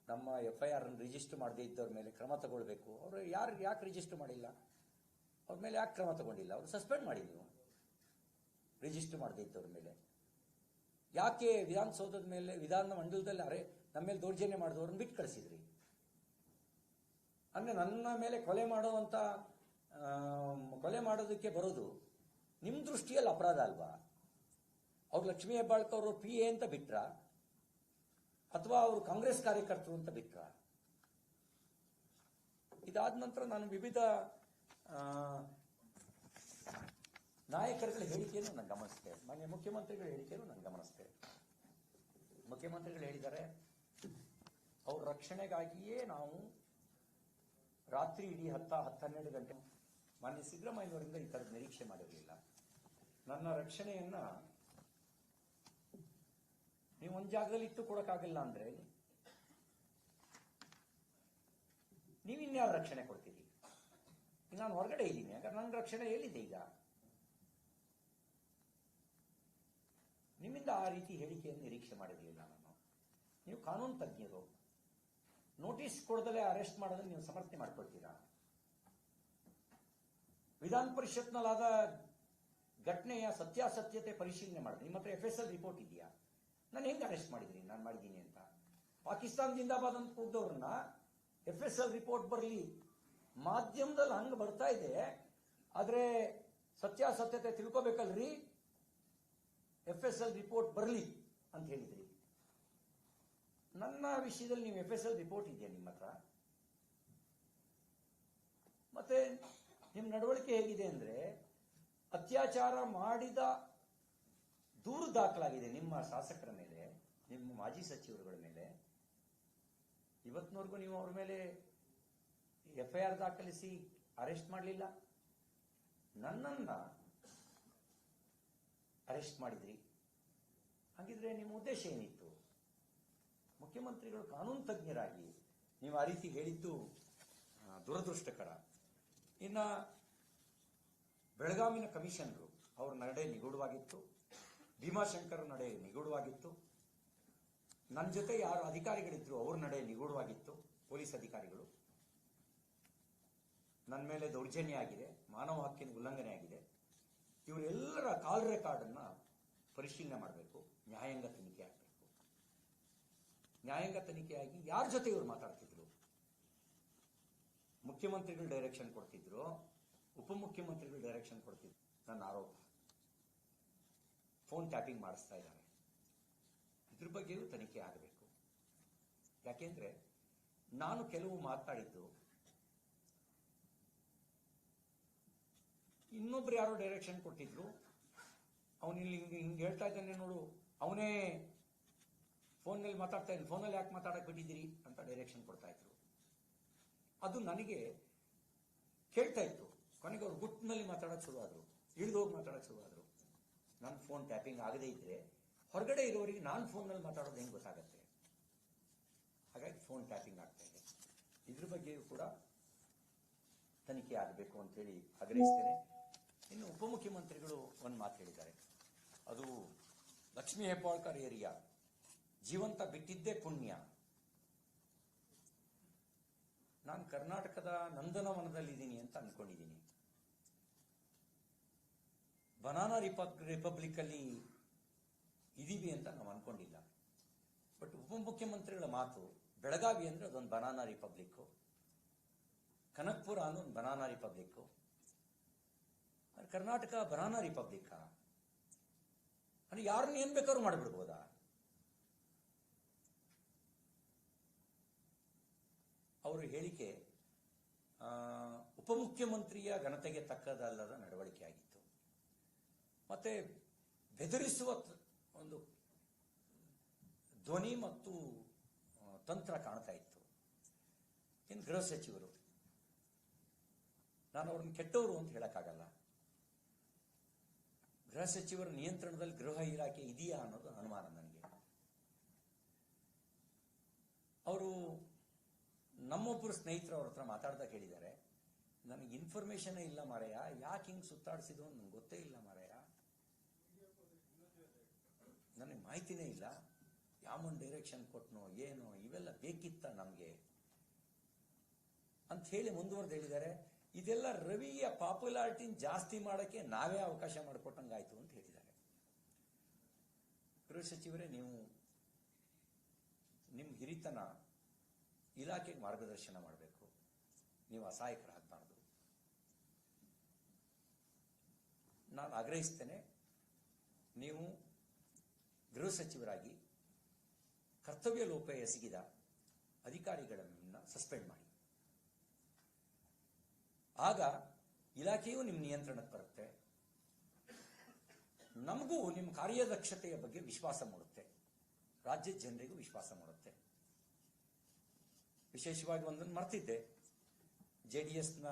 ನಮ್ಮ FIR ಅನ್ನು register ಮಾಡದೇ ಇದ್ದವ್ರ ಮೇಲೆ ಕ್ರಮ ತಗೊಳ್ಬೇಕು. ಅವರು ಯಾಕೆ ರಿಜಿಸ್ಟರ್ ಮಾಡಿಲ್ಲ, ಅವ್ರ ಮೇಲೆ ಯಾಕೆ ಕ್ರಮ ತಗೊಂಡಿಲ್ಲ? ಅವರು ಸಸ್ಪೆಂಡ್ ಮಾಡಿ, ನೀವು ರಿಜಿಸ್ಟರ್ ಮಾಡದೇ ಇದ್ದವ್ರ ಮೇಲೆ ಯಾಕೆ ವಿಧಾನಸೌಧದ ಮೇಲೆ, ವಿಧಾನ ಮಂಡಲದಲ್ಲಿ ನಮ್ಮ ಮೇಲೆ ದೌರ್ಜನ್ಯ ಮಾಡಿದವ್ರನ್ನ ಬಿಟ್ಟು ಕಳಿಸಿದ್ರಿ? ಅಂದ್ರೆ ನನ್ನ ಮೇಲೆ ಕೊಲೆ ಮಾಡೋದಕ್ಕೆ ಬರೋದು ನಿಮ್ಮ ದೃಷ್ಟಿಯಲ್ಲಿ ಅಪರಾಧ ಅಲ್ವಾ? ಅವ್ರು ಲಕ್ಷ್ಮೀ ಹೆಬ್ಬಾಳ್ಕರ್ ಅವರು PA ಅಂತ ಬಿಟ್ರ, ಅಥವಾ ಅವರು ಕಾಂಗ್ರೆಸ್ ಕಾರ್ಯಕರ್ತರು ಅಂತ ಬಿಟ್ರ? ಇದಾದ ನಂತರ ನಾನು ವಿವಿಧ ನಾಯಕರುಗಳ ಹೇಳಿಕೆಯನ್ನು ನಾನು ಗಮನಿಸಿದೆ. ಮಾನ್ಯ ಮುಖ್ಯಮಂತ್ರಿಗಳ ಹೇಳಿಕೆಯನ್ನು ನಾನು ಗಮನಿಸಿದೆ. ಮುಖ್ಯಮಂತ್ರಿಗಳು ಹೇಳಿದ್ದಾರೆ, ಅವ್ರ ರಕ್ಷಣೆಗಾಗಿಯೇ ನಾವು ರಾತ್ರಿ ಇಡೀ 10-12 ಗಂಟೆ. ಮಾನ್ಯ ಸಿದ್ದರಾಮಯ್ಯವರಿಂದ ಈ ಥರದ ನಿರೀಕ್ಷೆ ಮಾಡಿರಲಿಲ್ಲ. ನನ್ನ ರಕ್ಷಣೆಯನ್ನ ನೀವು ಒಂದು ಜಾಗದಲ್ಲಿ ಇಟ್ಟು ಕೊಡಕ್ಕಾಗಿಲ್ಲ ಅಂದ್ರೆ ನೀವಿನ್ಯಾರ ರಕ್ಷಣೆ ಕೊಡ್ತೀರಿ? ನಾನು ಹೊರಗಡೆ ಇದ್ದೀನಿ, ಹಾಗಾದ್ರೆ ನನ್ನ ರಕ್ಷಣೆ ಎಲ್ಲಿದೆ ಈಗ? ನಿಮ್ಮಿಂದ ಆ ರೀತಿ ಹೇಳಿಕೆಯನ್ನು ನಿರೀಕ್ಷೆ ಮಾಡಿರಲಿಲ್ಲ ನಾನು. ನೀವು ಕಾನೂನು ತಜ್ಞರು, ನೋಟಿಸ್ ಕೊಡದಲ್ಲೇ ಅರೆಸ್ಟ್ ಮಾಡೋದನ್ನು ನೀವು ಸಮರ್ಥನೆ ಮಾಡ್ಕೊಳ್ತೀರಾ? ವಿಧಾನ ಪರಿಷತ್ನಲ್ಲಾದ ಘಟನೆಯ ಸತ್ಯಾಸತ್ಯತೆ ಪರಿಶೀಲನೆ ಮಾಡಿದ್ರೆ ನಿಮ್ಮ ಹತ್ರ FSL ರಿಪೋರ್ಟ್ ಇದೆಯಾ? ನಾನು ಹೆಂಗೆ ಅರೆಸ್ಟ್ ಮಾಡಿದ್ದೀನಿ, ನಾನು ಮಾಡಿದ್ದೀನಿ ಅಂತ? ಪಾಕಿಸ್ತಾನ ಜಿಂದಾಬಾದ್ ಅಂತ ಕೂಗ್ದವ್ರನ್ನ FSL ರಿಪೋರ್ಟ್ ಬರಲಿ, ಮಾಧ್ಯಮದಲ್ಲಿ ಹಂಗೆ ಬರ್ತಾ ಇದೆ, ಆದ್ರೆ ಸತ್ಯಾಸತ್ಯತೆ ತಿಳ್ಕೋಬೇಕಲ್ರಿ, FSL ರಿಪೋರ್ಟ್ ಬರಲಿ ಅಂತ ಹೇಳಿದ್ರಿ. ನನ್ನ ವಿಷಯದಲ್ಲಿ ನೀವು FSL ರಿಪೋರ್ಟ್ ಇದೆಯಾ ನಿಮ್ಮ ಹತ್ರ? ಮತ್ತೆ ನಿಮ್ಮ ನಡವಳಿಕೆ ಹೇಗಿದೆ ಅಂದ್ರೆ, ಅತ್ಯಾಚಾರ ಮಾಡಿದ ದೂರು ದಾಖಲಾಗಿದೆ ನಿಮ್ಮ ಶಾಸಕರ ಮೇಲೆ, ನಿಮ್ಮ ಮಾಜಿ ಸಚಿವರುಗಳ ಮೇಲೆ. ಇವತ್ತಿನವರೆಗೂ ನೀವು ಅವ್ರ ಮೇಲೆ FIR ದಾಖಲಿಸಿ ಅರೆಸ್ಟ್ ಮಾಡಲಿಲ್ಲ. ನನ್ನನ್ನ ಅರೆಸ್ಟ್ ಮಾಡಿದ್ರಿ. ಹಾಗಿದ್ರೆ ನಿಮ್ಮ ಉದ್ದೇಶ ಏನಿತ್ತು? ಮುಖ್ಯಮಂತ್ರಿಗಳು ಕಾನೂನು ತಜ್ಞರಾಗಿ ನೀವು ಆ ರೀತಿ ಹೇಳಿದ್ದು ದುರದೃಷ್ಟಕರ. ಇನ್ನ ಬೆಳಗಾವಿನ ಕಮಿಷನರು ಅವ್ರ ನಡೆ ನಿಗೂಢವಾಗಿತ್ತು, ಭೀಮಾಶಂಕರ್ ನಡೆ ನಿಗೂಢವಾಗಿತ್ತು, ನನ್ನ ಜೊತೆ ಯಾರು ಅಧಿಕಾರಿಗಳಿದ್ರು ಅವ್ರ ನಡೆ ನಿಗೂಢವಾಗಿತ್ತು. ಪೊಲೀಸ್ ಅಧಿಕಾರಿಗಳು ನನ್ನ ಮೇಲೆ ದೌರ್ಜನ್ಯ ಆಗಿದೆ, ಮಾನವ ಹಕ್ಕಿನ ಉಲ್ಲಂಘನೆ ಆಗಿದೆ. ಇವರೆಲ್ಲರ ಕಾಲ್ ರೆಕಾರ್ಡ್ ಅನ್ನ ಪರಿಶೀಲನೆ ಮಾಡಬೇಕು, ನ್ಯಾಯಾಂಗ ತನಿಖೆ ಆಗಬೇಕು. ನ್ಯಾಯಾಂಗ ತನಿಖೆಯಾಗಿ ಯಾರ ಜೊತೆ ಇವರು ಮಾತಾಡ್ತಿದ್ರು? ಮುಖ್ಯಮಂತ್ರಿಗಳು ಡೈರೆಕ್ಷನ್ ಕೊಡ್ತಿದ್ರು, ಉಪಮುಖ್ಯಮಂತ್ರಿಗಳು ಡೈರೆಕ್ಷನ್ ಕೊಡ್ತಿದ್ರು. ನನ್ನ ಆರೋಪ ಫೋನ್ ಟ್ಯಾಪಿಂಗ್ ಮಾಡಿಸ್ತಾ ಇದ್ದಾರೆ. ಇದ್ರ ಬಗ್ಗೆಯೂ ತನಿಖೆ ಆಗಬೇಕು. ಯಾಕೆಂದ್ರೆ ನಾನು ಕೆಲವು ಮಾತಾಡಿದ್ದು ಇನ್ನೊಬ್ರು ಯಾರೋ ಡೈರೆಕ್ಷನ್ ಕೊಟ್ಟಿದ್ರು, ಅವನಿಲ್ಲಿ ಹಿಂಗೆ ಹೇಳ್ತಾ ಇದ್ದಾನೆ ನೋಡು, ಅವನೇ ಫೋನ್ನಲ್ಲಿ ಮಾತಾಡ್ತಾ ಇದ್ದಾನೆ, ಫೋನಲ್ಲಿ ಯಾಕೆ ಮಾತಾಡಕ್ ಬಿಟ್ಟಿದ್ದೀರಿ ಅಂತ ಡೈರೆಕ್ಷನ್ ಕೊಡ್ತಾ ಇದ್ರು. ಅದು ನನಗೆ ಕೇಳ್ತಾ ಇತ್ತು. ಕೊನೆಗೆ ಅವ್ರು ಗುಟ್ಟಿನಲ್ಲಿ ಮಾತಾಡೋಕೆ ಶುರುವಾದ್ರು, ಇಳಿದೋಗಿ ಮಾತಾಡೋಕೆ ಶುರುವಾದ್ರು. ನನ್ನ ಫೋನ್ ಟ್ಯಾಪಿಂಗ್ ಆಗದೇ ಇದ್ರೆ ಹೊರಗಡೆ ಇರೋರಿಗೆ ನಾನು ಫೋನ್ನಲ್ಲಿ ಮಾತಾಡೋದು ಹೆಂಗೆ ಗೊತ್ತಾಗತ್ತೆ? ಹಾಗಾಗಿ ಫೋನ್ ಟ್ಯಾಪಿಂಗ್ ಆಗ್ತಾ ಇದೆ. ಇದ್ರ ಬಗ್ಗೆಯೂ ಕೂಡ ತನಿಖೆ ಆಗಬೇಕು ಅಂತೇಳಿ ಆಗ್ರಹಿಸ್ತೇನೆ. ಇನ್ನು ಉಪಮುಖ್ಯಮಂತ್ರಿಗಳು ಒಂದು ಮಾತು ಹೇಳಿದ್ದಾರೆ, ಅದು ಲಕ್ಷ್ಮೀ ಹೆಬ್ಬಾಳ್ಕರ್ ಏರಿಯಾ ಜೀವಂತ ಬಿಟ್ಟಿದ್ದೇ ಪುಣ್ಯ. ನಾನು ಕರ್ನಾಟಕದ ನಂದನವನದಲ್ಲಿದ್ದೀನಿ ಅಂತ ಅನ್ಕೊಂಡಿದ್ದೀನಿ. ಬನಾನಾ ರಿಪಬ್ಲಿಕ್ ಅಲ್ಲಿ ಇದೀವಿ ಅಂತ ನಾವು ಅನ್ಕೊಂಡಿಲ್ಲ. ಬಟ್ ಉಪಮುಖ್ಯಮಂತ್ರಿಗಳ ಮಾತು, ಬೆಳಗಾವಿ ಅಂದ್ರೆ ಅದೊಂದು ಬನಾನಾ ರಿಪಬ್ಲಿಕ್, ಕನಕಪುರ ಅನ್ನೋ ಒಂದು banana republic, Karnataka banana republic ಅಂದ್ರೆ ಯಾರನ್ನ ಏನ್ ಬೇಕಾದ್ರೂ ಮಾಡಿಬಿಡ್ಬೋದಾ? ಅವರ ಹೇಳಿಕೆ ಉಪಮುಖ್ಯಮಂತ್ರಿಯ ಘನತೆಗೆ ತಕ್ಕದಲ್ಲದ ನಡವಳಿಕೆ ಆಗಿತ್ತು. ಮತ್ತೆ ಬೆದರಿಸುವ ಒಂದು ಧ್ವನಿ ಮತ್ತು ತಂತ್ರ ಕಾಣ್ತಾ ಇತ್ತು. ಇನ್ನು ಗೃಹ ಸಚಿವರು, ನಾನು ಅವ್ರನ್ನ ಕೆಟ್ಟವರು ಅಂತ ಹೇಳಕ್ಕಾಗಲ್ಲ. ಗೃಹ ಸಚಿವರ ನಿಯಂತ್ರಣದಲ್ಲಿ ಗೃಹ ಇಲಾಖೆ ಇದೆಯಾ ಅನ್ನೋದು ಅನುಮಾನ ನನಗೆ. ಅವರು ನಮ್ಮೊಬ್ಬರು ಸ್ನೇಹಿತರು ಅವ್ರ ಹತ್ರ ಮಾತಾಡ್ದಾಗ ಹೇಳಿದ್ದಾರೆ, ನನಗೆ ಇನ್ಫಾರ್ಮೇಶನ್ ಇಲ್ಲ ಮಾರಾಯ, ಯಾಕೆ ಹಿಂಗೆ ಸುತ್ತಾಡಿಸಿದ್ರು ನಂಗೆ ಗೊತ್ತೇ ಇಲ್ಲ ಮಾರಾಯ, ನನಗೆ ಮಾಹಿತಿನೇ ಇಲ್ಲ, ಯಾವನ್ ಡೈರೆಕ್ಷನ್ ಕೊಟ್ನೋ ಏನೋ ಇವೆಲ್ಲ ಬೇಕಿತ್ತ ನಮಗೆ ಅಂತ ಹೇಳಿ ಮುಂದುವರೆದು ಹೇಳಿದ್ದಾರೆ. ಇದೆಲ್ಲ ರವಿಯ ಪಾಪ್ಯುಲಾರಿಟಿನ ಜಾಸ್ತಿ ಮಾಡೋಕ್ಕೆ ನಾವೇ ಅವಕಾಶ ಮಾಡಿಕೊಟ್ಟಂಗಾಯ್ತು ಅಂತ ಹೇಳಿದ್ದಾರೆ. ಗೃಹ ಸಚಿವರೇ, ನೀವು ನಿಮ್ಮ ಹಿರಿತನ ಇಲಾಖೆಗೆ ಮಾರ್ಗದರ್ಶನ ಮಾಡಬೇಕು. ನೀವು ಅಸಹಾಯಕರಾಗಬಾರ್ದು. ನಾನು ಆಗ್ರಹಿಸ್ತೇನೆ, ನೀವು ಗೃಹ ಸಚಿವರಾಗಿ ಕರ್ತವ್ಯ ಲೋಪ ಎಸಗಿದ ಅಧಿಕಾರಿಗಳನ್ನ ಸಸ್ಪೆಂಡ್ ಮಾಡಿ. ಆಗ ಇಲಾಖೆಯೂ ನಿಮ್ಮ ನಿಯಂತ್ರಣಕ್ಕೆ ಬರುತ್ತೆ, ನಮಗೂ ನಿಮ್ಮ ಕಾರ್ಯದಕ್ಷತೆಯ ಬಗ್ಗೆ ವಿಶ್ವಾಸ ಮೂಡುತ್ತೆ, ರಾಜ್ಯದ ಜನರಿಗೂ ವಿಶ್ವಾಸ ಮೂಡುತ್ತೆ. ವಿಶೇಷವಾಗಿ ಒಂದನ್ನು ಮರ್ತಿದ್ದೆ, JDSನ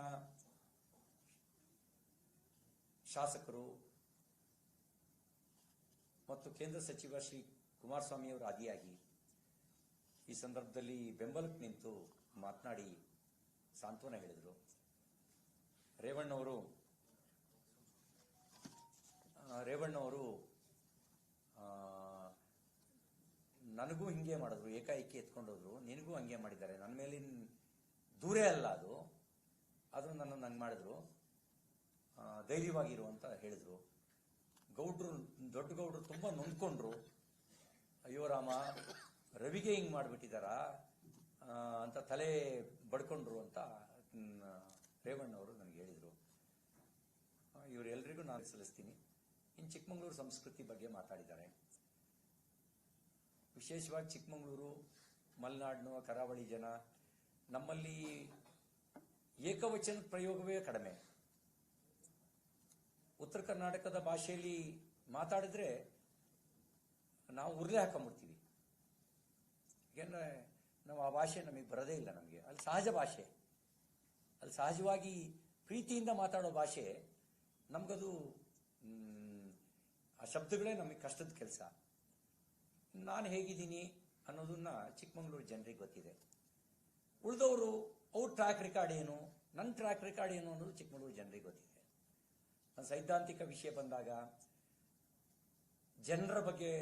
ಶಾಸಕರು ಮತ್ತು ಕೇಂದ್ರ ಸಚಿವ ಶ್ರೀ ಕುಮಾರಸ್ವಾಮಿ ಅವರು ಆದಿಯಾಗಿ ಈ ಸಂದರ್ಭದಲ್ಲಿ ಬೆಂಬಲಕ್ಕೆ ನಿಂತು ಮಾತನಾಡಿ ಸಾಂತ್ವನ ಹೇಳಿದರು. ರೇವಣ್ಣವರು ನನಗೂ ಹಿಂಗೆ ಮಾಡಿದ್ರು, ಏಕಾಏಕಿ ಎತ್ಕೊಂಡೋದ್ರು, ನಿನಗೂ ಹಂಗೆ ಮಾಡಿದ್ದಾರೆ, ನನ್ನ ಮೇಲಿನ ದೂರೇ ಅಲ್ಲ ಅದು ನನ್ನನ್ನು ಹಂಗೆ ಮಾಡಿದ್ರು, ಧೈರ್ಯವಾಗಿರು ಅಂತ ಹೇಳಿದ್ರು. ದೊಡ್ಡ ಗೌಡ್ರು ತುಂಬ ನೊಂದ್ಕೊಂಡ್ರು. ಅಯ್ಯೋ ರಾಮ, ರವಿಗೆ ಹಿಂಗೆ ಮಾಡಿಬಿಟ್ಟಿದಾರ ಅಂತ ತಲೆ ಬಡ್ಕೊಂಡ್ರು ಅಂತ ರೇವಣ್ಣವರು ನನಗೆ ಹೇಳಿದರು. ಇವರೆಲ್ಲರಿಗೂ ನಾನು ಸಲ್ಲಿಸ್ತೀನಿ. ಇನ್ನು ಚಿಕ್ಕಮಗಳೂರು ಸಂಸ್ಕೃತಿ ಬಗ್ಗೆ ಮಾತಾಡಿದ್ದಾರೆ. ವಿಶೇಷವಾಗಿ ಚಿಕ್ಕಮಗಳೂರು, ಮಲೆನಾಡಿನ ಕರಾವಳಿ ಜನ, ನಮ್ಮಲ್ಲಿ ಏಕವಚನದ ಪ್ರಯೋಗವೇ ಕಡಿಮೆ. ಉತ್ತರ ಕರ್ನಾಟಕದ ಭಾಷೆಯಲ್ಲಿ ಮಾತಾಡಿದ್ರೆ ನಾವು ಉರ್ಲೆ ಹಾಕೊಂಡ್ಬಿಡ್ತೀವಿ. ಏಕೆಂದರೆ ನಾವು ಆ ಭಾಷೆ ನಮಗೆ ಬರೋದೇ ಇಲ್ಲ. ನಮಗೆ ಅಲ್ಲಿ ಸಹಜ ಭಾಷೆ, ಅಲ್ಲಿ ಸಹಜವಾಗಿ ಪ್ರೀತಿಯಿಂದ ಮಾತಾಡೋ ಭಾಷೆ. ನಮಗದು ಆ ಶಬ್ದಗಳೇ ನಮಗೆ ಕಷ್ಟದ ಕೆಲಸ. ನಾನು ಹೇಗಿದ್ದೀನಿ ಅನ್ನೋದನ್ನ ಚಿಕ್ಕಮಗಳೂರು ಜನರಿಗೆ ಗೊತ್ತಿದೆ. ಉಳಿದವರು ಅವ್ರ ಟ್ರ್ಯಾಕ್ ರೆಕಾರ್ಡ್ ಏನು, ನನ್ನ ಟ್ರ್ಯಾಕ್ ರೆಕಾರ್ಡ್ ಏನು ಅನ್ನೋದು ಚಿಕ್ಕಮಗಳೂರು ಜನರಿಗೆ ಗೊತ್ತಿದೆ. ನನ್ನ ಸೈದ್ಧಾಂತಿಕ ವಿಷಯ ಬಂದಾಗ ಜನರ ಬಗ್ಗೆ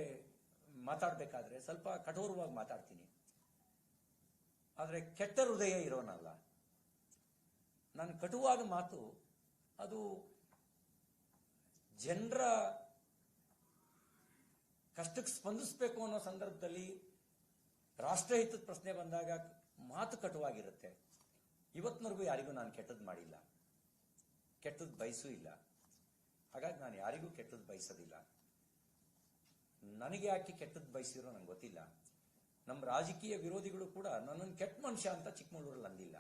ಮಾತಾಡಬೇಕಾದ್ರೆ ಸ್ವಲ್ಪ ಕಠೋರವಾಗಿ ಮಾತಾಡ್ತೀನಿ. ಆದರೆ ಕೆಟ್ಟ ಹೃದಯ ಇರೋನಲ್ಲ. ನಾನು ಕಟುವಾದ ಮಾತು ಅದು ಜನರ ಕಷ್ಟಕ್ಕೆ ಸ್ಪಂದಿಸಬೇಕು ಅನ್ನೋ ಸಂದರ್ಭದಲ್ಲಿ, ರಾಷ್ಟ್ರಹಿತದ ಪ್ರಶ್ನೆ ಬಂದಾಗ ಮಾತು ಕಟುವಾಗಿರುತ್ತೆ. ಇವತ್ತಿನವರೆಗೂ ಯಾರಿಗೂ ನಾನು ಕೆಟ್ಟದ್ದು ಮಾಡಿಲ್ಲ, ಕೆಟ್ಟದ್ದು ಬಯಸೂ ಇಲ್ಲ. ಹಾಗಾಗಿ ನಾನು ಯಾರಿಗೂ ಕೆಟ್ಟದ್ದು ಬಯಸೋದಿಲ್ಲ. ನನಗೆ ಯಾಕೆ ಕೆಟ್ಟದ್ದು ಬಯಸಿರೋ ನಂಗೆ ಗೊತ್ತಿಲ್ಲ. ನಮ್ಮ ರಾಜಕೀಯ ವಿರೋಧಿಗಳು ಕೂಡ ನನ್ನನ್ನು ಕೆಟ್ಟ ಮನುಷ್ಯ ಅಂತ ಚಿಕ್ಕಮಗಳೂರಲ್ಲಿ ಅಂದಿಲ್ಲ.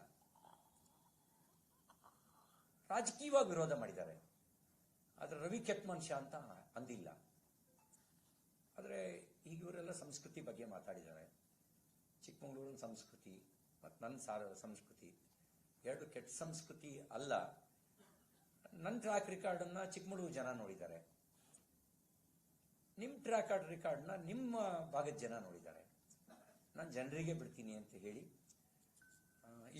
ರಾಜಕೀಯವಾಗಿ ವಿರೋಧ ಮಾಡಿದ್ದಾರೆ, ಆದರೆ ರವಿ ಕೆಟ್ಟ ಮನುಷ್ಯ ಅಂತ ಅಂದಿಲ್ಲ. ಆದರೆ ಈಗ ಇವರೆಲ್ಲ ಸಂಸ್ಕೃತಿ ಬಗ್ಗೆ ಮಾತಾಡಿದ್ದಾರೆ. ಚಿಕ್ಕಮಗಳೂರಿನ ಸಂಸ್ಕೃತಿ ಮತ್ತು ನನ್ನ ಸಂಸ್ಕೃತಿ ಎರಡು ಕೆಟ್ಟ ಸಂಸ್ಕೃತಿ ಅಲ್ಲ. ನನ್ನ ಟ್ರ್ಯಾಕ್ ರೆಕಾರ್ಡನ್ನು ಚಿಕ್ಕಮಗಳೂರು ಜನ ನೋಡಿದ್ದಾರೆ, ನಿಮ್ಮ ಟ್ರ್ಯಾಕ್ ರೆಕಾರ್ಡ್ನ ನಿಮ್ಮ ಭಾಗದ ಜನ ನೋಡಿದ್ದಾರೆ. ನಾನು ಜನರಿಗೆ ಬಿಡ್ತೀನಿ ಅಂತ ಹೇಳಿ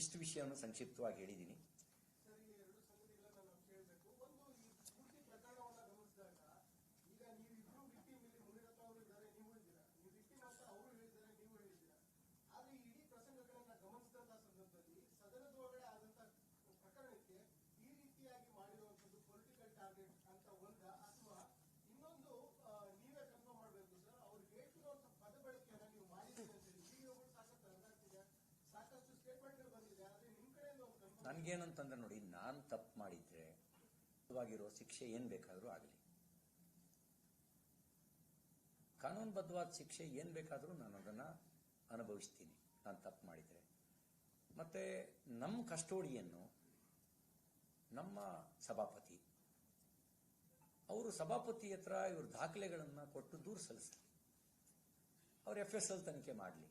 ಇಷ್ಟು ವಿಷಯವನ್ನು ಸಂಕ್ಷಿಪ್ತವಾಗಿ ಹೇಳಿದ್ದೀನಿ. ನನಗೇನಂತಂದ್ರೆ ನೋಡಿ, ನಾನು ತಪ್ಪು ಮಾಡಿದ್ರೆ ಆಗಿರೋ ಶಿಕ್ಷೆ ಏನ್ ಬೇಕಾದರೂ ಆಗಲಿ, ಕಾನೂನುಬದ್ಧವಾದ ಶಿಕ್ಷೆ ಏನ್ ಬೇಕಾದರೂ ನಾನು ಅದನ್ನ ಅನುಭವಿಸ್ತೀನಿ. ನಾನು ತಪ್ಪು ಮಾಡಿದ್ರೆ ಮತ್ತೆ ನಮ್ಮ ಕಸ್ಟೋಡಿಯನ್ನು ನಮ್ಮ ಸಭಾಪತಿ, ಅವರು ಸಭಾಪತಿ ಹತ್ರ ಇವ್ರ ದಾಖಲೆಗಳನ್ನು ಕೊಟ್ಟು ದೂರು ಸಲ್ಲಿಸಲಿ, ಅವ್ರು FSL ತನಿಖೆ ಮಾಡಲಿ.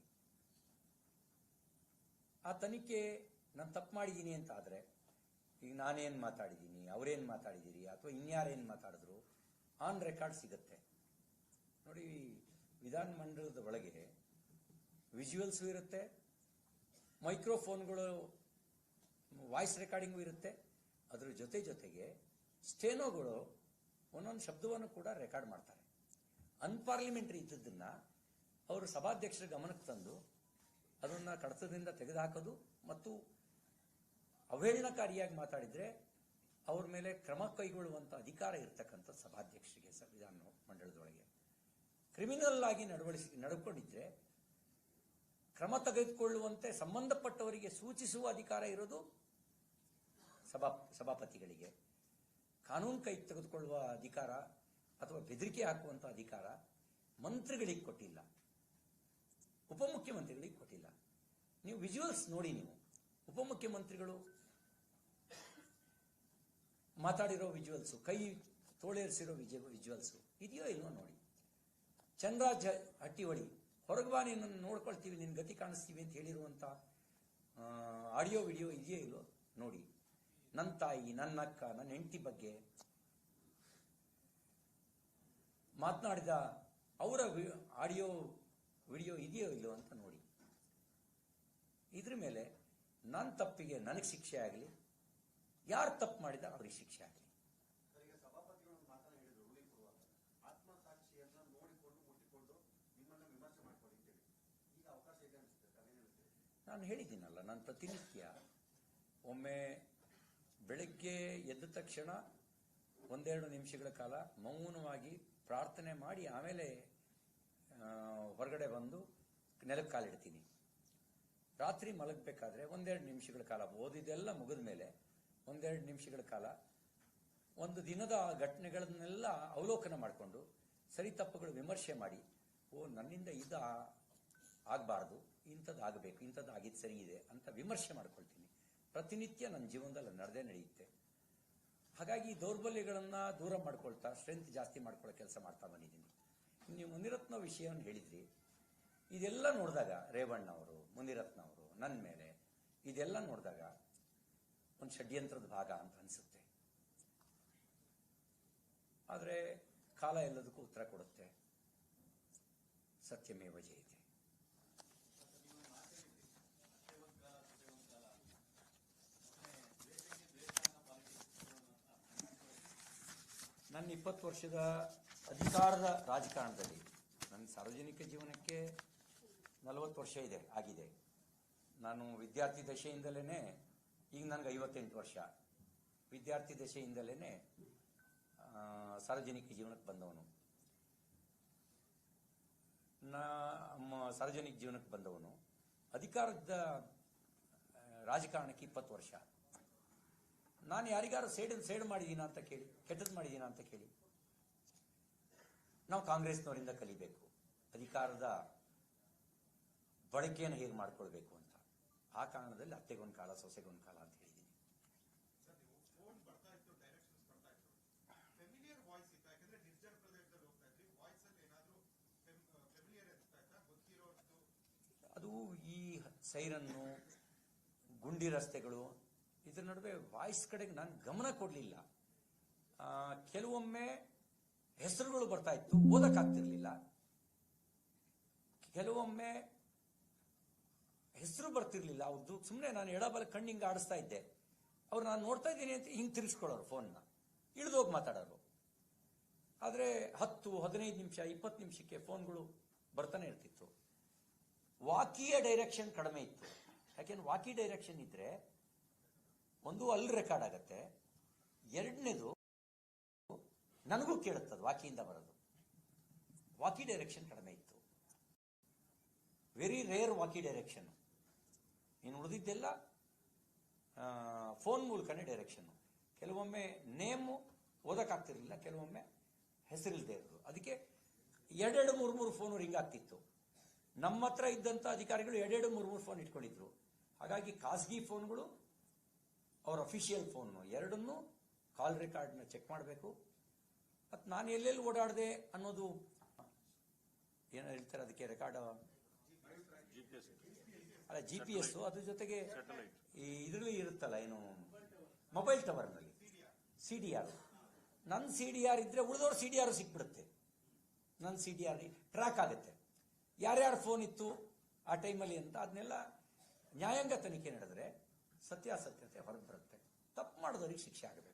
ಆ ತನಿಖೆ ನಾನು ತಪ್ಪು ಮಾಡಿದ್ದೀನಿ ಅಂತ ಆದರೆ, ಈಗ ನಾನೇನು ಮಾತಾಡಿದ್ದೀನಿ, ಅವರೇನು ಮಾತಾಡಿದ್ದೀರಿ, ಅಥವಾ ಇನ್ಯಾರೇನು ಮಾತಾಡಿದ್ರು ಆನ್ ರೆಕಾರ್ಡ್ ಸಿಗುತ್ತೆ. ನೋಡಿ, ವಿಧಾನಮಂಡಲದ ಒಳಗೆ ವಿಜುವಲ್ಸು ಇರುತ್ತೆ, ಮೈಕ್ರೋಫೋನ್ಗಳು ವಾಯ್ಸ್ ರೆಕಾರ್ಡಿಂಗು ಇರುತ್ತೆ. ಅದರ ಜೊತೆಗೆ ಸ್ಟೇನೋಗಳು ಒಂದೊಂದು ಶಬ್ದವನ್ನು ಕೂಡ ರೆಕಾರ್ಡ್ ಮಾಡ್ತಾರೆ. ಅನ್ಪಾರ್ಲಿಮೆಂಟರಿ ಇದ್ದದನ್ನ ಅವರು ಸಭಾಧ್ಯಕ್ಷರ ಗಮನಕ್ಕೆ ತಂದು ಅದನ್ನು ಕಡತದಿಂದ ತೆಗೆದುಹಾಕೋದು ಮತ್ತು ಅವಹೇಳನಕಾರಿಯಾಗಿ ಮಾತಾಡಿದರೆ ಅವ್ರ ಮೇಲೆ ಕ್ರಮ ಕೈಗೊಳ್ಳುವಂಥ ಅಧಿಕಾರ ಇರತಕ್ಕಂಥ ಸಭಾಧ್ಯಕ್ಷರಿಗೆ ಸಂವಿಧಾನ ಮಂಡಳದೊಳಗೆ ಕ್ರಿಮಿನಲ್ ಆಗಿ ನಡ್ಕೊಂಡಿದ್ರೆ ಕ್ರಮ ತೆಗೆದುಕೊಳ್ಳುವಂತೆ ಸಂಬಂಧಪಟ್ಟವರಿಗೆ ಸೂಚಿಸುವ ಅಧಿಕಾರ ಇರೋದು ಸಭಾಪತಿಗಳಿಗೆ. ಕಾನೂನು ಕೈ ತೆಗೆದುಕೊಳ್ಳುವ ಅಧಿಕಾರ ಅಥವಾ ಬೆದರಿಕೆ ಹಾಕುವಂಥ ಅಧಿಕಾರ ಮಂತ್ರಿಗಳಿಗೆ ಕೊಟ್ಟಿಲ್ಲ, ಉಪಮುಖ್ಯಮಂತ್ರಿಗಳಿಗೆ ಕೊಟ್ಟಿಲ್ಲ. ನೀವು ವಿಜುವಲ್ಸ್ ನೋಡಿ, ನೀವು ಉಪಮುಖ್ಯಮಂತ್ರಿಗಳು ಮಾತಾಡಿರೋ ವಿಜುವಲ್ಸು, ಕೈ ತೋಳೇರಿಸಿರೋ ವಿಜುವಲ್ಸು ಇದೆಯೋ ಇಲ್ವೋ ನೋಡಿ. ಚಂದ್ರರಾಜ್ ಹಟ್ಟಿಹೊಳಿ ಹೊರಗೆ ಬಾ, ನಿನ್ನ ನೋಡ್ಕೊಳ್ತೀವಿ, ನಿನ್ನ ಗತಿ ಕಾಣಿಸ್ತೀವಿ ಅಂತ ಹೇಳಿರುವಂಥ ಆಡಿಯೋ ವಿಡಿಯೋ ಇದೆಯೋ ಇಲ್ವೋ ನೋಡಿ. ನನ್ನ ತಾಯಿ, ನನ್ನ ಅಕ್ಕ, ನನ್ನ ಹೆಂಡತಿ ಬಗ್ಗೆ ಮಾತನಾಡಿದ ಅವರ ಆಡಿಯೋ ವಿಡಿಯೋ ಇದೆಯೋ ಇಲ್ಲೋ ಅಂತ ನೋಡಿ. ಇದ್ರ ಮೇಲೆ ನನ್ನ ತಪ್ಪಿಗೆ ನನಗೆ ಶಿಕ್ಷೆ ಆಗಲಿ, ಯಾರು ತಪ್ಪು ಮಾಡಿದ ಅವ್ರಿಗೆ ಶಿಕ್ಷೆ ಆಗಲಿ. ನಾನು ಹೇಳಿದ್ದೀನಲ್ಲ, ನಾನು ಪ್ರತಿನಿತ್ಯ ಒಮ್ಮೆ ಬೆಳಗ್ಗೆ ಎದ್ದ ತಕ್ಷಣ ಒಂದೆರಡು ನಿಮಿಷಗಳ ಕಾಲ ಮೌನವಾಗಿ ಪ್ರಾರ್ಥನೆ ಮಾಡಿ ಆಮೇಲೆ ಹೊರಗಡೆ ಬಂದು ನೆಲಕ್ಕೆ ಕಾಲಿಡ್ತೀನಿ. ರಾತ್ರಿ ಮಲಗಬೇಕಾದ್ರೆ ಒಂದೆರಡು ನಿಮಿಷಗಳ ಕಾಲ ಓದಿದೆಲ್ಲ ಮುಗಿದ ಮೇಲೆ ಒಂದೆರಡು ನಿಮಿಷಗಳ ಕಾಲ ಒಂದು ದಿನದ ಘಟನೆಗಳನ್ನೆಲ್ಲ ಅವಲೋಕನ ಮಾಡಿಕೊಂಡು ಸರಿ ತಪ್ಪುಗಳು ವಿಮರ್ಶೆ ಮಾಡಿ, ನನ್ನಿಂದ ಇದು ಆಗಬಾರ್ದು, ಇಂಥದ್ದು ಆಗಬೇಕು, ಇಂಥದ್ದು ಆಗಿದ್ದು ಸರಿ ಇದೆ ಅಂತ ವಿಮರ್ಶೆ ಮಾಡ್ಕೊಳ್ತೀನಿ. ಪ್ರತಿನಿತ್ಯ ನನ್ನ ಜೀವನದಲ್ಲಿ ನಡೆದೇ ನಡೆಯುತ್ತೆ. ಹಾಗಾಗಿ ದೌರ್ಬಲ್ಯಗಳನ್ನು ದೂರ ಮಾಡ್ಕೊಳ್ತಾ ಸ್ಟ್ರೆಂತ್ ಜಾಸ್ತಿ ಮಾಡ್ಕೊಳ್ಳೋ ಕೆಲಸ ಮಾಡ್ತಾ ಬಂದಿದ್ದೀನಿ. ನೀವು ಮುನಿರತ್ನ ವಿಷಯವನ್ನು ಹೇಳಿದ್ರಿ, ಇದೆಲ್ಲ ನೋಡಿದಾಗ ರೇವಣ್ಣ ಅವರು, ಮುನಿರತ್ನ ಅವರು ನನ್ನ ಮೇಲೆ ಇದೆಲ್ಲ ನೋಡಿದಾಗ ಒಂದು ಷಡ್ಯಂತ್ರದ ಭಾಗ ಅಂತ ಅನಿಸುತ್ತೆ. ಆದರೆ ಕಾಲ ಎಲ್ಲದಕ್ಕೂ ಉತ್ತರ ಕೊಡುತ್ತೆ. ಸತ್ಯಮೇವ ಜಯತೆ. ನನ್ನ 20 ವರ್ಷದ ಅಧಿಕಾರದ ರಾಜಕಾರಣದಲ್ಲಿ ನನ್ನ ಸಾರ್ವಜನಿಕ ಜೀವನಕ್ಕೆ 40 ವರ್ಷ ಆಗಿದೆ. ನಾನು ವಿದ್ಯಾರ್ಥಿ ದಶೆಯಿಂದಲೇ, ಈಗ ನನಗೆ 58 ವರ್ಷ, ವಿದ್ಯಾರ್ಥಿ ದಶೆಯಿಂದಲೇ ಸಾರ್ವಜನಿಕ ಜೀವನಕ್ಕೆ ಬಂದವನು. ಸಾರ್ವಜನಿಕ ಜೀವನಕ್ಕೆ ಬಂದವನು ಅಧಿಕಾರದ ರಾಜಕಾರಣಕ್ಕೆ 20 ವರ್ಷ. ನಾನು ಯಾರಿಗಾರು ಸೇಡು ಮಾಡಿದ್ದೀನ ಅಂತ ಕೇಳಿ, ಕೆಟ್ಟದ್ದು ಮಾಡಿದ್ದೀನ ಅಂತ ಕೇಳಿ. ನಾವು ಕಾಂಗ್ರೆಸ್ನವರಿಂದ ಕಲಿಬೇಕು ಅಧಿಕಾರದ ಬಳಕೆಯನ್ನು ಹೇಗೆ ಮಾಡ್ಕೊಳ್ಬೇಕು ಅಂತ. ಆ ಕಾರಣದಲ್ಲಿ ಅತ್ತೆಗೊಂದು ಕಾಲ, ಸೊಸೆಗೊಂದು ಕಾಲ ಅಂತ ಹೇಳಿದ್ದೀನಿ. ಅದು ಈ ಸೈರನ್ನು, ಗುಂಡಿ ರಸ್ತೆಗಳು, ಇದರ ನಡುವೆ ವಾಯ್ಸ್ ಕಡೆಗೆ ನಾನು ಗಮನ ಕೊಡಲಿಲ್ಲ. ಕೆಲವೊಮ್ಮೆ ಹೆಸರುಗಳು ಬರ್ತಾ ಇತ್ತು, ಓದಕ್ಕಾಗ್ತಿರ್ಲಿಲ್ಲ. ಕೆಲವೊಮ್ಮೆ ಹೆಸರು ಬರ್ತಿರ್ಲಿಲ್ಲ ಅವ್ರದ್ದು. ಸುಮ್ಮನೆ ನಾನು ಎಡಬಲ ಕಣ್ಣಿಂಗ ಆಡಿಸ್ತಾ ಇದ್ದೆ. ಅವ್ರು ನಾನು ನೋಡ್ತಾ ಇದ್ದೀನಿ ಅಂತ ಹಿಂಗೆ ತಿರ್ಸ್ಕೊಳ್ಳೋರು, ಫೋನ್ನ ಇಳಿದೋಗಿ ಮಾತಾಡೋರು. ಆದರೆ 10, 15 ನಿಮಿಷ, 20 ನಿಮಿಷಕ್ಕೆ ಫೋನ್ಗಳು ಬರ್ತಾನೆ ಇರ್ತಿತ್ತು. ವಾಕಿಯ ಡೈರೆಕ್ಷನ್ ಕಡಿಮೆ ಇತ್ತು. ಯಾಕೆಂದ್ರೆ ವಾಕಿ ಡೈರೆಕ್ಷನ್ ಇದ್ರೆ ಒಂದು ಅಲ್ಲಿ ರೆಕಾರ್ಡ್ ಆಗತ್ತೆ, ಎರಡನೇದು ನನಗೂ ಕೇಳುತ್ತದೆ ವಾಕಿಯಿಂದ ಬರೋದು. ವಾಕಿ ಡೈರೆಕ್ಷನ್ ಕಡಿಮೆ ಇತ್ತು. ವೆರಿ ರೇರ್ ವಾಕಿ ಡೈರೆಕ್ಷನ್. ಇನ್ನು ಉಳಿದಿದ್ದೆಲ್ಲ ಫೋನ್ ಮೂಲಕನೇ ಡೈರೆಕ್ಷನ್. ಕೆಲವೊಮ್ಮೆ ನೇಮು ಓದಕ್ಕಾಗ್ತಿರ್ಲಿಲ್ಲ, ಕೆಲವೊಮ್ಮೆ ಹೆಸರಿಲ್ಲದೆ ಇರೋದು. ಅದಕ್ಕೆ 2 3 ಫೋನು ರಿಂಗ್ ಆಗ್ತಿತ್ತು. ನಮ್ಮ ಹತ್ರ ಇದ್ದಂಥ ಅಧಿಕಾರಿಗಳು 2 3 ಫೋನ್ ಇಟ್ಕೊಂಡಿದ್ರು. ಹಾಗಾಗಿ ಖಾಸಗಿ ಫೋನ್ಗಳು, ಅವ್ರ ಅಫಿಷಿಯಲ್ ಫೋನು, ಎರಡನ್ನೂ ಕಾಲ್ ರೆಕಾರ್ಡ್ನ ಚೆಕ್ ಮಾಡಬೇಕು. ಮತ್ತು ನಾನು ಎಲ್ಲೆಲ್ಲಿ ಓಡಾಡಿದೆ ಅನ್ನೋದು ಏನೋ ಹೇಳ್ತಾರೆ, ಅದಕ್ಕೆ ರೆಕಾರ್ಡ್ ಅಲ್ಲ, GPS. ಅದ್ರ ಜೊತೆಗೆ ಇದರಲ್ಲಿ ಇರುತ್ತಲ್ಲ, ಏನು ಮೊಬೈಲ್ ಟವರ್ನಲ್ಲಿ CDR. ನನ್ನ CDR ಇದ್ರೆ ಉಳಿದವ್ರ CDR ಸಿಕ್ಬಿಡುತ್ತೆ. ನನ್ನ CDR ಟ್ರ್ಯಾಕ್ ಆಗುತ್ತೆ, ಯಾರ್ಯಾರು ಫೋನ್ ಇತ್ತು ಆ ಟೈಮಲ್ಲಿ ಅಂತ. ಅದನ್ನೆಲ್ಲ ನ್ಯಾಯಾಂಗ ತನಿಖೆ ನಡೆದರೆ ಸತ್ಯಾಸತ್ಯತೆ ಹೊರಗೆ ಬರುತ್ತೆ. ತಪ್ಪು ಮಾಡೋದವ್ರಿಗೆ ಶಿಕ್ಷೆ ಆಗಬೇಕು.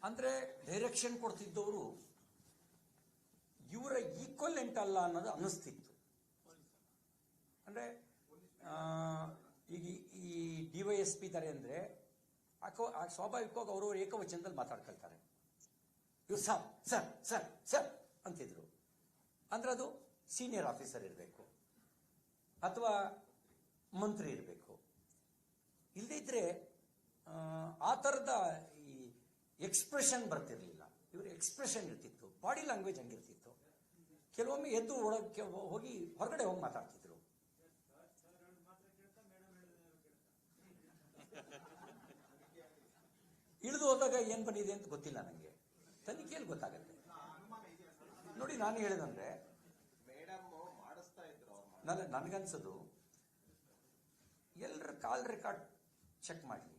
ಅಂದ್ರೆ ಡೈರೆಕ್ಷನ್ ಕೊಡ್ತಿದ್ದವರು ಇವರ ಈಕ್ವಲೆಂಟ್ ಅಲ್ಲ ಅನ್ನೋದು ಅನ್ನಿಸ್ತಿತ್ತು. ಅಂದ್ರೆ ಈಗ ಈ DYSP ಇದ್ದಾರೆ ಅಂದ್ರೆ ಸ್ವಾಭಾವಿಕವಾಗಿ ಅವರು ಏಕವಚನದಲ್ಲಿ ಮಾತಾಡ್ಕೊಳ್ತಾರೆ. ಇವ್ರು ಸರ್ ಸರ್ ಸರ್ ಸರ್ ಅಂತಿದ್ರು. ಅಂದ್ರೆ ಅದು ಸೀನಿಯರ್ ಆಫೀಸರ್ ಇರಬೇಕು ಅಥವಾ ಮಂತ್ರಿ ಇರಬೇಕು. ಇಲ್ಲದೇ ಇದ್ರೆ ಆ ಥರದ ಈ ಎಕ್ಸ್ಪ್ರೆಷನ್ ಬರ್ತಿರ್ಲಿಲ್ಲ. ಇವ್ರ ಎಕ್ಸ್ಪ್ರೆಷನ್ ಇರ್ತಿತ್ತು, ಬಾಡಿ ಲ್ಯಾಂಗ್ವೇಜ್ ಹಂಗಿರ್ತಿತ್ತು. ಕೆಲವೊಮ್ಮೆ ಎದ್ದು ಒಳಗೆ ಹೋಗಿ ಹೊರಗಡೆ ಹೋಗಿ ಮಾತಾಡ್ತಿದ್ರು. ಇಳಿದು ಹೋದಾಗ ಏನ್ ಬಂದಿದೆ ಅಂತ ಗೊತ್ತಿಲ್ಲ ನನಗೆ, ತನಿಖೆಯಲ್ಲಿ ಗೊತ್ತಾಗತ್ತೆ. ನೋಡಿ, ನಾನು ಹೇಳಿದಂದ್ರೆ ನನಗನ್ಸೋದು ಎಲ್ಲರ ಕಾಲ್ ರೆಕಾರ್ಡ್ ಚೆಕ್ ಮಾಡಲಿ,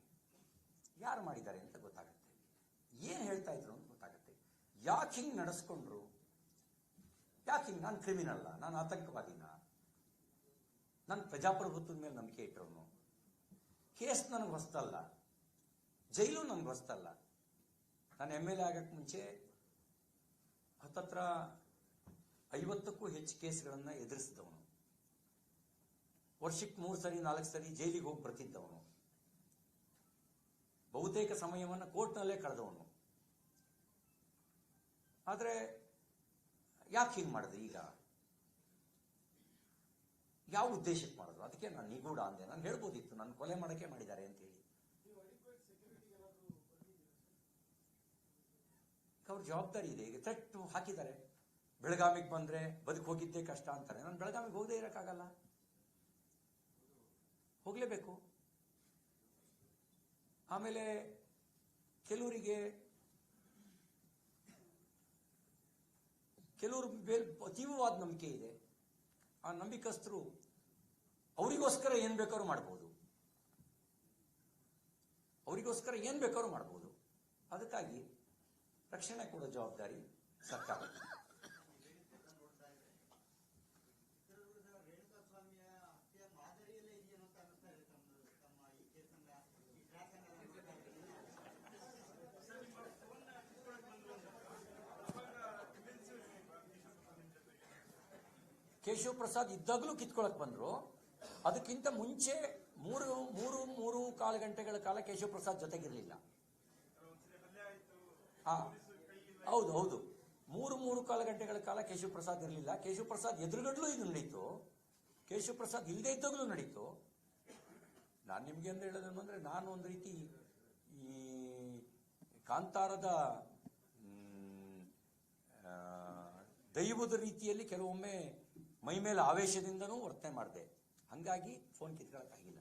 ಯಾರು ಮಾಡಿದ್ದಾರೆ ಅಂತ ಗೊತ್ತಾಗುತ್ತೆ, ಏನ್ ಹೇಳ್ತಾ ಇದ್ರು ಅಂತ ಗೊತ್ತಾಗುತ್ತೆ. ಯಾಕೆ ಹಿಂಗ್ ನಡೆಸ್ಕೊಂಡ್ರು, ಯಾಕೆ ಹಿಂಗ್, ನಾನು ಕ್ರಿಮಿನಲ್ಲ, ನಾನು ಆತಂಕವಾದಿನ, ನಾನು ಪ್ರಜಾಪ್ರಭುತ್ವದ ಮೇಲೆ ನಂಬಿಕೆ ಇಟ್ಟವನು, ಕೇಸ್ ನನಗೆ ಹೊಸ್ತಲ್ಲ, ಜೈಲು ನನಗೆ ಹೊಸ್ತಲ್ಲ. ನಾನು MLA ಆಗಕ್ಕೆ ಮುಂಚೆ ಹತ್ತತ್ರ 50ಕ್ಕೂ ಹೆಚ್ಚು ಕೇಸ್ಗಳನ್ನ ಎದುರಿಸಿದವನು, ವರ್ಷಕ್ಕೆ 3 ಸರಿ 4 ಸರಿ ಜೈಲಿಗೆ ಹೋಗಿ ಬರ್ತಿದ್ದವನು, ಬಹುತೇಕ ಸಮಯವನ್ನು ಕೋರ್ಟ್ನಲ್ಲೇ ಕಳೆದವನು. ಆದ್ರೆ ಯಾಕೆ ಹಿಂಗ್ ಮಾಡಿದೆ, ಈಗ ಯಾವ ಉದ್ದೇಶಕ್ಕೆ ಮಾಡಿದ್ರು, ಅದಕ್ಕೆ ನಾನು ನಿಗೂಢ ಅಂದೆ. ನಾನು ಹೇಳ್ಬೋದಿತ್ತು ನಾನು ಕೊಲೆ ಮಾಡಕ್ಕೆ ಮಾಡಿದ್ದಾರೆ ಅಂತ ಹೇಳಿ. ಅವ್ರ ಜವಾಬ್ದಾರಿ ಇದೆ. ಈಗ ಥ್ರೆಟ್ ಹಾಕಿದ್ದಾರೆ, ಬೆಳಗಾವಿಗೆ ಬಂದ್ರೆ ಬದುಕು ಹೋಗಿದ್ದೇ ಕಷ್ಟ ಅಂತಾರೆ. ನಾನು ಬೆಳಗಾವಿಗೆ ಹೋಗದೆ ಇರಕ್ಕಾಗಲ್ಲ, ಹೋಗ್ಲೇಬೇಕು. ಆಮೇಲೆ ಕೆಲವರು ಮೇಲೆ ಅತೀವವಾದ ನಂಬಿಕೆ ಇದೆ. ಆ ನಂಬಿಕಸ್ಥರು ಅವರಿಗೋಸ್ಕರ ಏನ್ ಬೇಕಾದ್ರೂ ಮಾಡ್ಬೋದು, ಅವರಿಗೋಸ್ಕರ ಏನ್ ಬೇಕಾದ್ರೂ ಮಾಡ್ಬೋದು. ಅದಕ್ಕಾಗಿ ರಕ್ಷಣೆ ಕೊಡೋ ಜವಾಬ್ದಾರಿ ಸರ್ಕಾರ. ಕೇಶವ ಪ್ರಸಾದ್ ಇದ್ದಾಗಲೂ ಕಿತ್ಕೊಳಕ್ ಬಂದ್ರು. ಅದಕ್ಕಿಂತ ಮುಂಚೆ 3.25 ಗಂಟೆಗಳ ಕಾಲ ಕೇಶವ ಪ್ರಸಾದ್ ಜೊತೆಗಿರ್ಲಿಲ್ಲ. ಹೌದು 3.25 ಗಂಟೆಗಳ ಕಾಲ ಕೇಶವ ಪ್ರಸಾದ್ ಇರಲಿಲ್ಲ. ಕೇಶವ ಪ್ರಸಾದ್ ಎದುರುಗಡ್ಲೂ ಇದು ನಡೀತು, ಕೇಶವ ಪ್ರಸಾದ್ ಇಲ್ಲದೆ ಇದ್ದಾಗಲೂ ನಡೀತು. ನಾನು ನಿಮ್ಗೆ ಅಂತ ಹೇಳೋದೇನು ಅಂದ್ರೆ, ನಾನು ಒಂದು ರೀತಿ ಈ ಕಾಂತಾರದ ದೈವದ ರೀತಿಯಲ್ಲಿ ಕೆಲವೊಮ್ಮೆ ಮೈ ಮೇಲೆ ಆವೇಶದಿಂದನೂ ವರ್ತನೆ ಮಾಡಿದೆ. ಹಂಗಾಗಿ ಫೋನ್ ಕಿತ್ಕೊಳ್ಳೋಕ್ಕಾಗಿಲ್ಲ.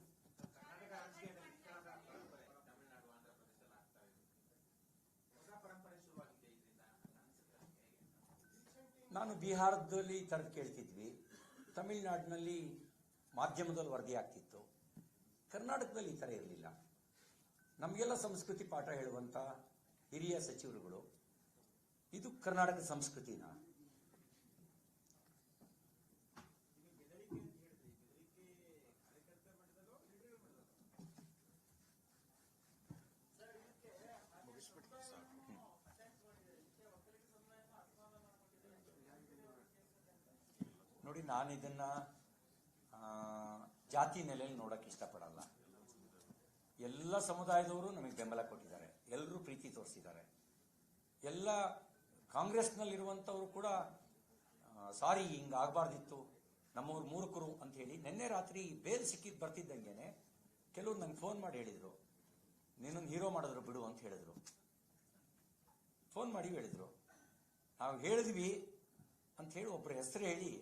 ನಾನು ಬಿಹಾರದಲ್ಲಿ ಈ ಥರದ್ದು ಕೇಳ್ತಿದ್ವಿ, ತಮಿಳುನಾಡಿನಲ್ಲಿ ಮಾಧ್ಯಮದಲ್ಲಿ ವರದಿ ಆಗ್ತಿತ್ತು, ಕರ್ನಾಟಕದಲ್ಲಿ ಈ ಥರ ಇರಲಿಲ್ಲ. ನಮಗೆಲ್ಲ ಸಂಸ್ಕೃತಿ ಪಾಠ ಹೇಳುವಂತ ಹಿರಿಯ ಸಚಿವರುಗಳು, ಇದು ಕರ್ನಾಟಕದ ಸಂಸ್ಕೃತಿನ ನೋಡಿ, ನಾನು ಇದನ್ನ ಜಾತಿ ನೆಲೆಯಲ್ಲಿ ನೋಡಕ್ಕೆ ಇಷ್ಟಪಡಲ್ಲ. ಎಲ್ಲ ಸಮುದಾಯದವರು ನಮಗೆ ಬೆಂಬಲ ಕೊಟ್ಟಿದ್ದಾರೆ, ಎಲ್ಲರೂ ಪ್ರೀತಿ ತೋರಿಸಿದ್ದಾರೆ. ಎಲ್ಲ ಕಾಂಗ್ರೆಸ್ನಲ್ಲಿರುವಂಥವರು ಕೂಡ ಸಾರಿ ಹಿಂಗಾಗಬಾರ್ದಿತ್ತು, ನಮ್ಮವ್ರು ಮೂರ್ಖರು ಅಂತ ಹೇಳಿ ನಿನ್ನೆ ರಾತ್ರಿ ಬೇಲ್ ಸಿಕ್ಕಿದ್ ಬರ್ತಿದ್ದಂಗೆನೆ ಕೆಲವ್ರು ನಂಗೆ ಫೋನ್ ಮಾಡಿ ಹೇಳಿದ್ರು, ನೀನೊಂದು ಹೀರೋ ಮಾಡಿದ್ರು ಬಿಡು ಅಂತ ಹೇಳಿದ್ರು. ಫೋನ್ ಮಾಡಿ ಹೇಳಿದ್ರು, ನಾವು ಹೇಳಿದ್ವಿ ಅಂತ ಹೇಳಿ ಒಬ್ಬರ ಹೆಸರು ಹೇಳಿ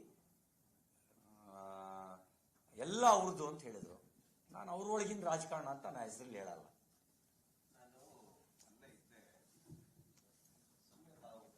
ಎಲ್ಲ ಅವ್ರದ್ದು ಅಂತ ಹೇಳಿದ್ರು. ನಾನು ಅವ್ರೊಳಗಿನ ರಾಜಕಾರಣ ಅಂತ ನಾನು ಹೆಸರಲ್ಲಿ ಹೇಳಲ್ಲ.